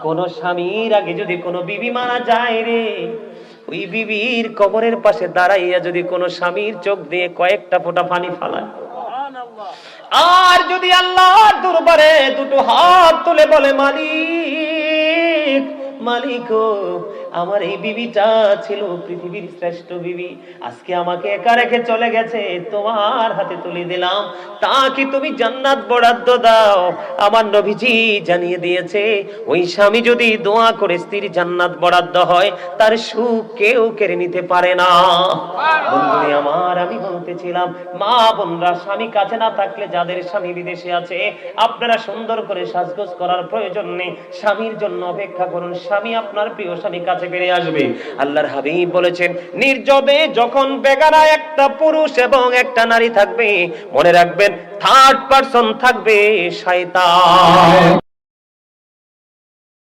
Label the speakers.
Speaker 1: কোন স্বামীর আগে যদি কোনো বিবি মারা যায় রে, ওই বিবির কবরের পাশে দাঁড়াইয়া যদি কোনো স্বামীর চোখ দিয়ে কয়েকটা ফোঁটা পানি ফালায়, আর যদি আল্লাহর দরবারে দুটো হাত তুলে বলে, মালিক মালিক ও, আমার এই বিবিটা ছিল পৃথিবীর শ্রেষ্ঠ বিবি, আজকে আমাকে একা রেখে চলে গেছে, তোমার হাতে তুলে দিলাম, তা কি তুমি জান্নাত বরাদ্দ দাও? আমার নবীজি জানিয়ে দিয়েছে, ওই স্বামী যদি দোয়া করে স্ত্রীর জান্নাত বরাদ্দ হয়, তার সুখ কেউ কেড়ে নিতে পারে না। বন্ধুরে আমার, আমি বলতেছিলাম, মা বোনরা, স্বামী কাছে না থাকলে, যাদের স্বামী বিদেশে আছে, আপনারা সুন্দর করে সাজগোজ করার প্রয়োজন নেই, স্বামীর জন্য অপেক্ষা করুন, স্বামী আপনার প্রিয় স্বামী কাছে ফিরে আসবে। আল্লাহর হাবিব বলেছেন, নির্জনে যখন বেগানা একটা পুরুষ এবং একটা নারী থাকবে, মনে রাখবেন থার্ড পারসন থাকবে শয়তান।